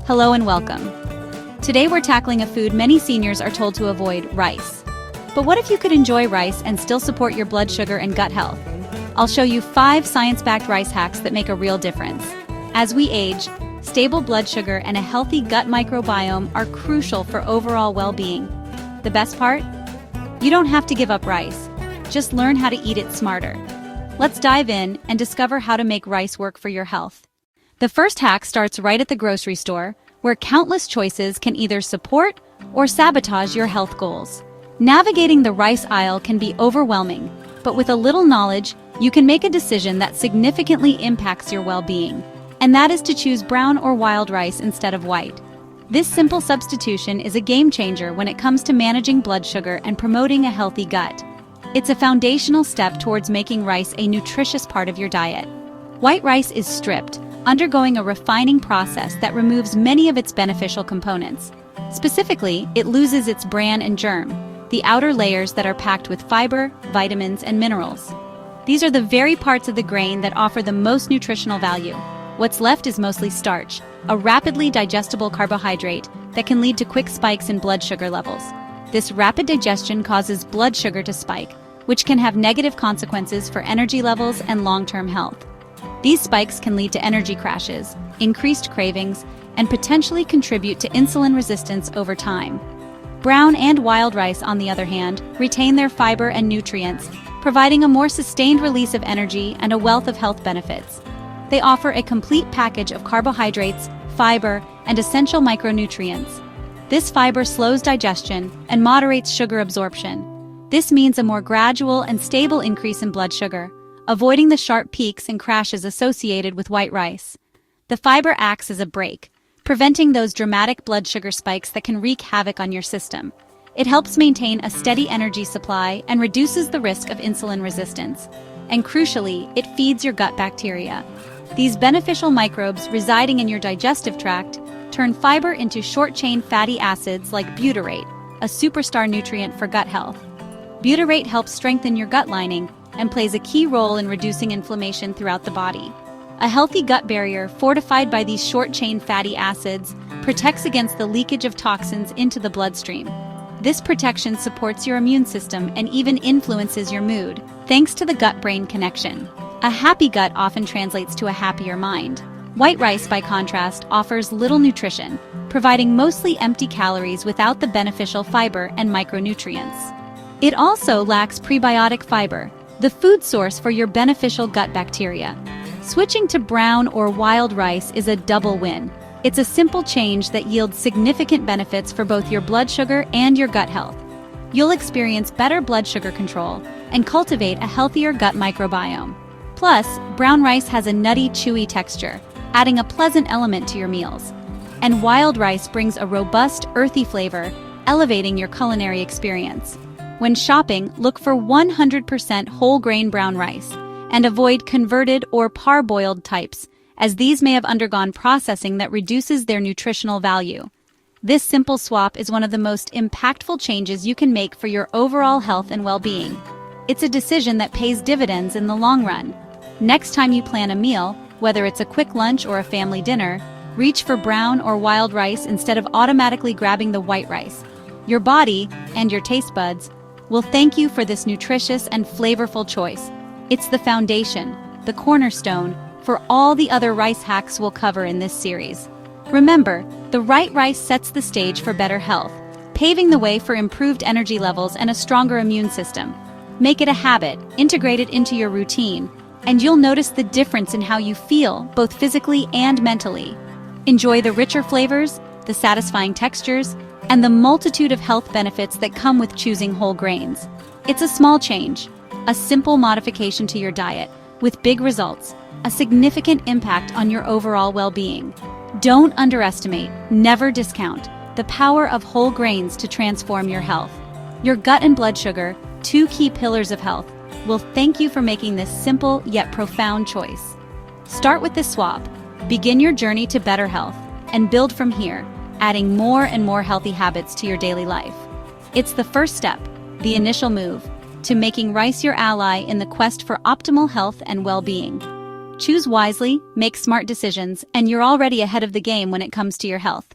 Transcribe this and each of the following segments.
Hello and welcome. Today we're tackling a food many seniors are told to avoid: rice. But what if you could enjoy rice and still support your blood sugar and gut health? I'll show you 5 science-backed rice hacks that make a real difference. As we age, stable blood sugar and a healthy gut microbiome are crucial for overall well-being. The best part? You don't have to give up rice. Just learn how to eat it smarter. Let's dive in and discover how to make rice work for your health. The first hack starts right at the grocery store, where countless choices can either support or sabotage your health goals. Navigating the rice aisle can be overwhelming, but with a little knowledge, you can make a decision that significantly impacts your well-being, and that is to choose brown or wild rice instead of white. This simple substitution is a game changer when it comes to managing blood sugar and promoting a healthy gut. It's a foundational step towards making rice a nutritious part of your diet. White rice is stripped, undergoing a refining process that removes many of its beneficial components. Specifically, it loses its bran and germ, the outer layers that are packed with fiber, vitamins, and minerals. These are the very parts of the grain that offer the most nutritional value. What's left is mostly starch, a rapidly digestible carbohydrate that can lead to quick spikes in blood sugar levels. This rapid digestion causes blood sugar to spike, which can have negative consequences for energy levels and long-term health. These spikes can lead to energy crashes, increased cravings, and potentially contribute to insulin resistance over time. Brown and wild rice, on the other hand, retain their fiber and nutrients, providing a more sustained release of energy and a wealth of health benefits. They offer a complete package of carbohydrates, fiber, and essential micronutrients. This fiber slows digestion and moderates sugar absorption. This means a more gradual and stable increase in blood sugar, avoiding the sharp peaks and crashes associated with white rice. The fiber acts as a brake, preventing those dramatic blood sugar spikes that can wreak havoc on your system. It helps maintain a steady energy supply and reduces the risk of insulin resistance. And crucially, it feeds your gut bacteria. These beneficial microbes residing in your digestive tract turn fiber into short-chain fatty acids like butyrate, a superstar nutrient for gut health. Butyrate helps strengthen your gut lining and plays a key role in reducing inflammation throughout the body. A healthy gut barrier, fortified by these short-chain fatty acids, protects against the leakage of toxins into the bloodstream. This protection supports your immune system and even influences your mood, thanks to the gut-brain connection. A happy gut often translates to a happier mind. White rice, by contrast, offers little nutrition, providing mostly empty calories without the beneficial fiber and micronutrients. It also lacks prebiotic fiber, the food source for your beneficial gut bacteria. Switching to brown or wild rice is a double win. It's a simple change that yields significant benefits for both your blood sugar and your gut health. You'll experience better blood sugar control and cultivate a healthier gut microbiome. Plus, brown rice has a nutty, chewy texture, adding a pleasant element to your meals. And wild rice brings a robust, earthy flavor, elevating your culinary experience. When shopping, look for 100% whole grain brown rice and avoid converted or parboiled types, as these may have undergone processing that reduces their nutritional value. This simple swap is one of the most impactful changes you can make for your overall health and well-being. It's a decision that pays dividends in the long run. Next time you plan a meal, whether it's a quick lunch or a family dinner, reach for brown or wild rice instead of automatically grabbing the white rice. Your body, and your taste buds, will thank you for this nutritious and flavorful choice. It's the foundation, the cornerstone, for all the other rice hacks we'll cover in this series. Remember, the right rice sets the stage for better health, paving the way for improved energy levels and a stronger immune system. Make it a habit, integrate it into your routine, and you'll notice the difference in how you feel, both physically and mentally. Enjoy the richer flavors, the satisfying textures, and the multitude of health benefits that come with choosing whole grains. It's a small change, a simple modification to your diet, with big results, a significant impact on your overall well-being. Don't underestimate, never discount, the power of whole grains to transform your health. Your gut and blood sugar, 2 key pillars of health, will thank you for making this simple yet profound choice. Start with this swap, begin your journey to better health, and build from here, adding more and more healthy habits to your daily life. It's the first step, the initial move, to making rice your ally in the quest for optimal health and well-being. Choose wisely, make smart decisions, and you're already ahead of the game when it comes to your health.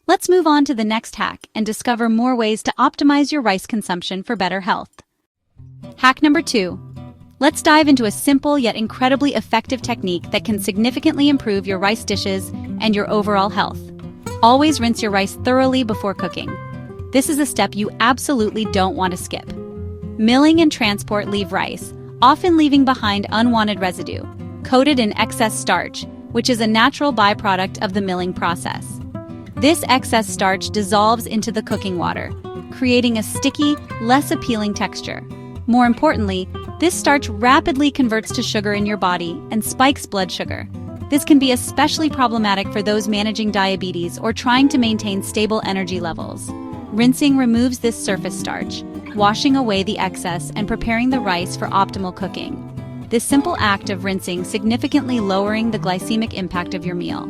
Let's move on to the next hack and discover more ways to optimize your rice consumption for better health. Hack number 2. Let's dive into a simple yet incredibly effective technique that can significantly improve your rice dishes and your overall health. Always rinse your rice thoroughly before cooking. This is a step you absolutely don't want to skip. Milling and transport leave rice, often leaving behind unwanted residue, coated in excess starch, which is a natural byproduct of the milling process. This excess starch dissolves into the cooking water, creating a sticky, less appealing texture. More importantly, this starch rapidly converts to sugar in your body and spikes blood sugar. This can be especially problematic for those managing diabetes or trying to maintain stable energy levels. Rinsing removes this surface starch, washing away the excess and preparing the rice for optimal cooking. This simple act of rinsing significantly lowering the glycemic impact of your meal.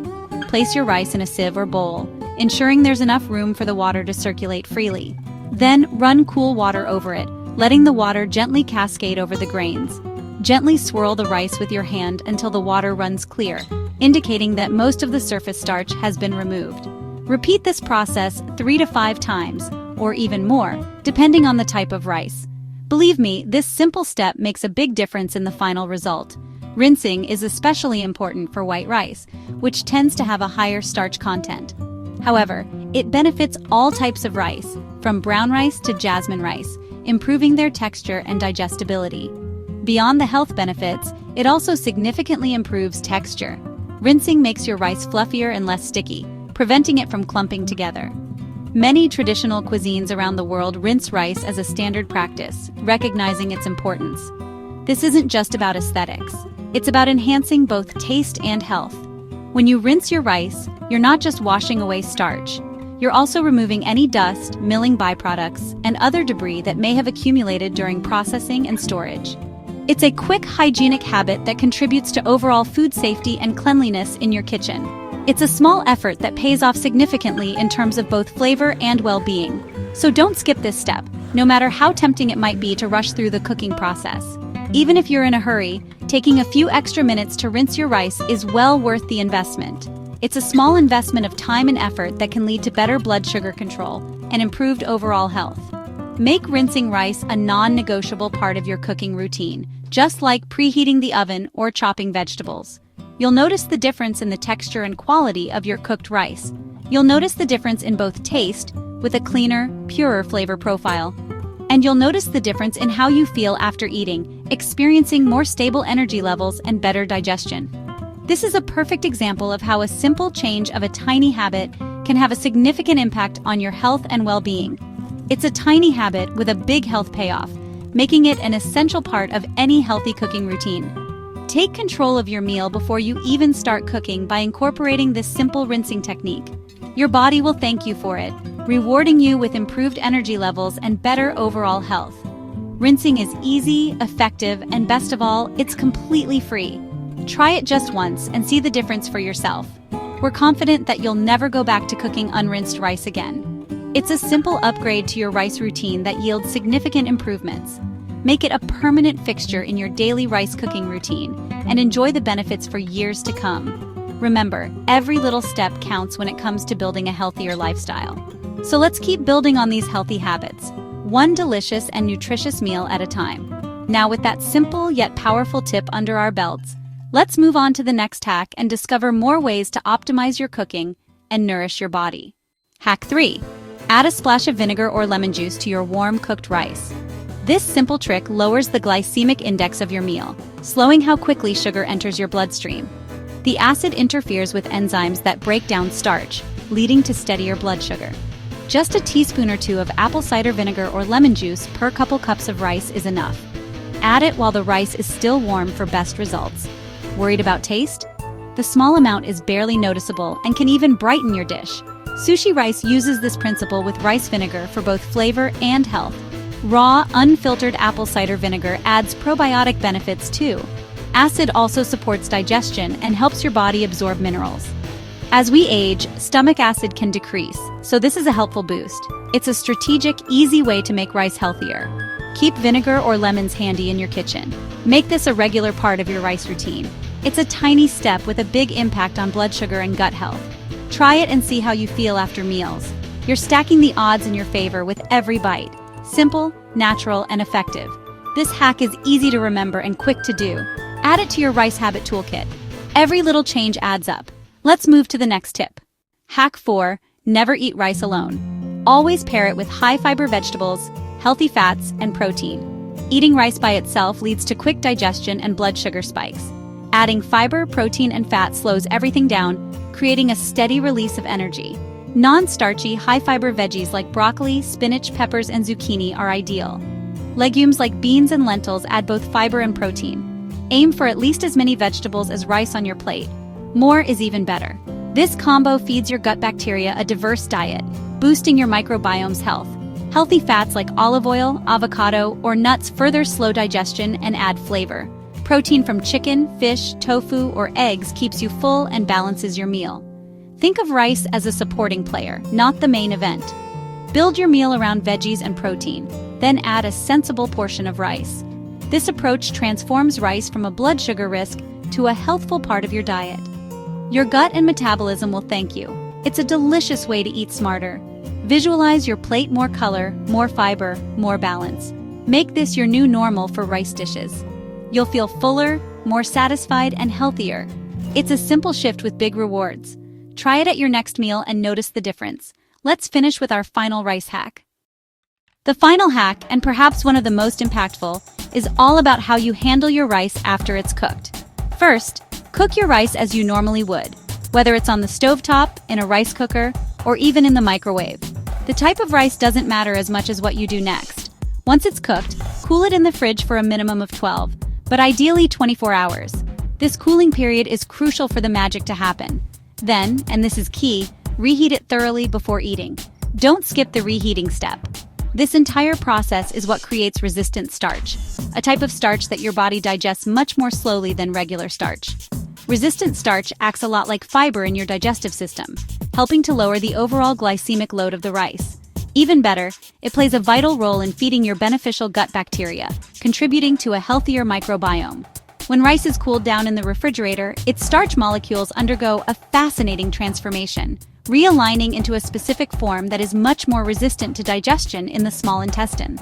Place your rice in a sieve or bowl, ensuring there's enough room for the water to circulate freely. Then run cool water over it, letting the water gently cascade over the grains. Gently swirl the rice with your hand until the water runs clear, indicating that most of the surface starch has been removed. Repeat this process 3 to 5 times, or even more, depending on the type of rice. Believe me, this simple step makes a big difference in the final result. Rinsing is especially important for white rice, which tends to have a higher starch content. However, it benefits all types of rice, from brown rice to jasmine rice, improving their texture and digestibility. Beyond the health benefits, it also significantly improves texture. Rinsing makes your rice fluffier and less sticky, preventing it from clumping together. Many traditional cuisines around the world rinse rice as a standard practice, recognizing its importance. This isn't just about aesthetics. It's about enhancing both taste and health. When you rinse your rice, you're not just washing away starch. You're also removing any dust, milling byproducts, and other debris that may have accumulated during processing and storage. It's a quick, hygienic habit that contributes to overall food safety and cleanliness in your kitchen. It's a small effort that pays off significantly in terms of both flavor and well-being. So don't skip this step, no matter how tempting it might be to rush through the cooking process. Even if you're in a hurry, taking a few extra minutes to rinse your rice is well worth the investment. It's a small investment of time and effort that can lead to better blood sugar control and improved overall health. Make rinsing rice a non-negotiable part of your cooking routine, just like preheating the oven or chopping vegetables. You'll notice the difference in the texture and quality of your cooked rice. You'll notice the difference in both taste, with a cleaner, purer flavor profile, and you'll notice the difference in how you feel after eating, experiencing more stable energy levels and better digestion. This is a perfect example of how a simple change of a tiny habit can have a significant impact on your health and well-being. It's a tiny habit with a big health payoff, making it an essential part of any healthy cooking routine. Take control of your meal before you even start cooking by incorporating this simple rinsing technique. Your body will thank you for it, rewarding you with improved energy levels and better overall health. Rinsing is easy, effective, and best of all, it's completely free. Try it just once and see the difference for yourself. We're confident that you'll never go back to cooking unrinsed rice again. It's a simple upgrade to your rice routine that yields significant improvements. Make it a permanent fixture in your daily rice cooking routine and enjoy the benefits for years to come. Remember, every little step counts when it comes to building a healthier lifestyle. So let's keep building on these healthy habits, one delicious and nutritious meal at a time. Now, with that simple yet powerful tip under our belts, let's move on to the next hack and discover more ways to optimize your cooking and nourish your body. Hack 3. Add a splash of vinegar or lemon juice to your warm cooked rice. This simple trick lowers the glycemic index of your meal, slowing how quickly sugar enters your bloodstream. The acid interferes with enzymes that break down starch, leading to steadier blood sugar. Just a teaspoon or 2 of apple cider vinegar or lemon juice per couple cups of rice is enough. Add it while the rice is still warm for best results. Worried about taste? The small amount is barely noticeable and can even brighten your dish. Sushi rice uses this principle with rice vinegar for both flavor and health. Raw, unfiltered apple cider vinegar adds probiotic benefits too. Acid also supports digestion and helps your body absorb minerals. As we age, stomach acid can decrease, so this is a helpful boost. It's a strategic, easy way to make rice healthier. Keep vinegar or lemons handy in your kitchen. Make this a regular part of your rice routine. It's a tiny step with a big impact on blood sugar and gut health. Try it and see how you feel after meals. You're stacking the odds in your favor with every bite. Simple, natural, and effective. This hack is easy to remember and quick to do. Add it to your rice habit toolkit. Every little change adds up. Let's move to the next tip. Hack 4. Never eat rice alone. Always pair it with high-fiber vegetables, healthy fats, and protein. Eating rice by itself leads to quick digestion and blood sugar spikes. Adding fiber, protein, and fat slows everything down, creating a steady release of energy. Non-starchy, high-fiber veggies like broccoli, spinach, peppers, and zucchini are ideal. Legumes like beans and lentils add both fiber and protein. Aim for at least as many vegetables as rice on your plate. More is even better. This combo feeds your gut bacteria a diverse diet, boosting your microbiome's health. Healthy fats like olive oil, avocado, or nuts further slow digestion and add flavor. Protein from chicken, fish, tofu, or eggs keeps you full and balances your meal. Think of rice as a supporting player, not the main event. Build your meal around veggies and protein, then add a sensible portion of rice. This approach transforms rice from a blood sugar risk to a healthful part of your diet. Your gut and metabolism will thank you. It's a delicious way to eat smarter. Visualize your plate: more color, more fiber, more balance. Make this your new normal for rice dishes. You'll feel fuller, more satisfied, and healthier. It's a simple shift with big rewards. Try it at your next meal and notice the difference. Let's finish with our final rice hack. The final hack, and perhaps one of the most impactful, is all about how you handle your rice after it's cooked. First, cook your rice as you normally would, whether it's on the stovetop, in a rice cooker, or even in the microwave. The type of rice doesn't matter as much as what you do next. Once it's cooked, cool it in the fridge for a minimum of 12, but ideally 24 hours. This cooling period is crucial for the magic to happen. Then, and this is key, reheat it thoroughly before eating. Don't skip the reheating step. This entire process is what creates resistant starch, a type of starch that your body digests much more slowly than regular starch. Resistant starch acts a lot like fiber in your digestive system, helping to lower the overall glycemic load of the rice. Even better, it plays a vital role in feeding your beneficial gut bacteria, contributing to a healthier microbiome. When rice is cooled down in the refrigerator, its starch molecules undergo a fascinating transformation, realigning into a specific form that is much more resistant to digestion in the small intestine.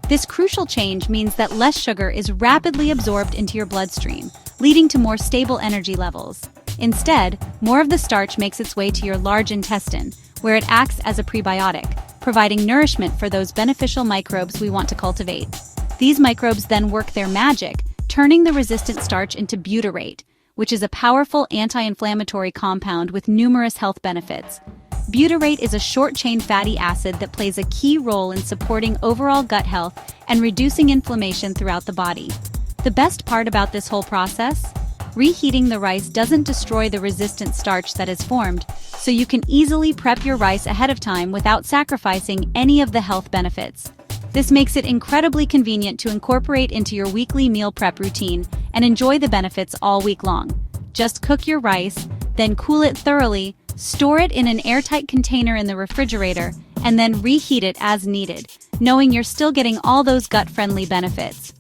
This crucial change means that less sugar is rapidly absorbed into your bloodstream, leading to more stable energy levels. Instead, more of the starch makes its way to your large intestine, where it acts as a prebiotic, providing nourishment for those beneficial microbes we want to cultivate. These microbes then work their magic, turning the resistant starch into butyrate, which is a powerful anti-inflammatory compound with numerous health benefits. Butyrate is a short-chain fatty acid that plays a key role in supporting overall gut health and reducing inflammation throughout the body. The best part about this whole process? Reheating the rice doesn't destroy the resistant starch that is formed, so you can easily prep your rice ahead of time without sacrificing any of the health benefits. This makes it incredibly convenient to incorporate into your weekly meal prep routine and enjoy the benefits all week long. Just cook your rice, then cool it thoroughly, store it in an airtight container in the refrigerator, and then reheat it as needed, knowing you're still getting all those gut-friendly benefits.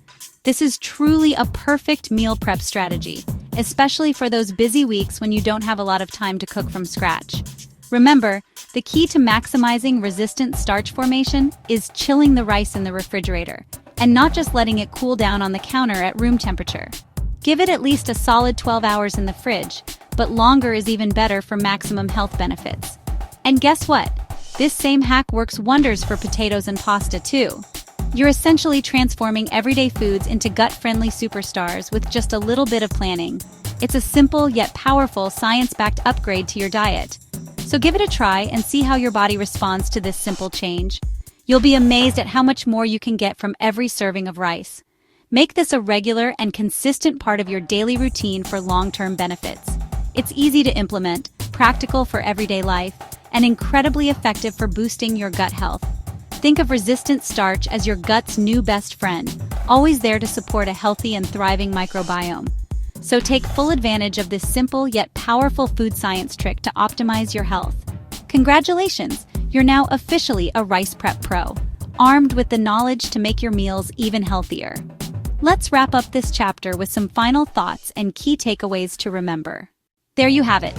This is truly a perfect meal prep strategy, especially for those busy weeks when you don't have a lot of time to cook from scratch. Remember, the key to maximizing resistant starch formation is chilling the rice in the refrigerator, and not just letting it cool down on the counter at room temperature. Give it at least a solid 12 hours in the fridge, but longer is even better for maximum health benefits. And guess what? This same hack works wonders for potatoes and pasta too. You're essentially transforming everyday foods into gut-friendly superstars with just a little bit of planning. It's a simple yet powerful science-backed upgrade to your diet. So give it a try and see how your body responds to this simple change. You'll be amazed at how much more you can get from every serving of rice. Make this a regular and consistent part of your daily routine for long-term benefits. It's easy to implement, practical for everyday life, and incredibly effective for boosting your gut health. Think of resistant starch as your gut's new best friend, always there to support a healthy and thriving microbiome. So take full advantage of this simple yet powerful food science trick to optimize your health. Congratulations! You're now officially a rice prep pro, armed with the knowledge to make your meals even healthier. Let's wrap up this chapter with some final thoughts and key takeaways to remember. There you have it.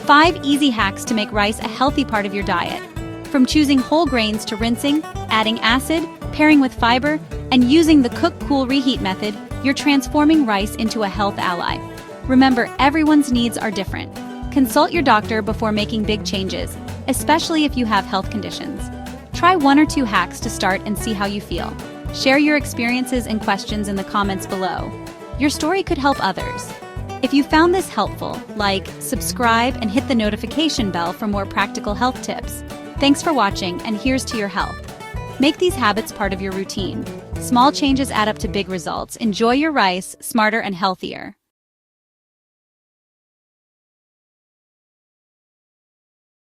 5 easy hacks to make rice a healthy part of your diet. From choosing whole grains to rinsing, adding acid, pairing with fiber, and using the cook-cool-reheat method, you're transforming rice into a health ally. Remember, everyone's needs are different. Consult your doctor before making big changes, especially if you have health conditions. Try 1 or 2 hacks to start and see how you feel. Share your experiences and questions in the comments below. Your story could help others. If you found this helpful, like, subscribe, and hit the notification bell for more practical health tips. Thanks for watching, and here's to your health. Make these habits part of your routine. Small changes add up to big results. Enjoy your rice, smarter and healthier.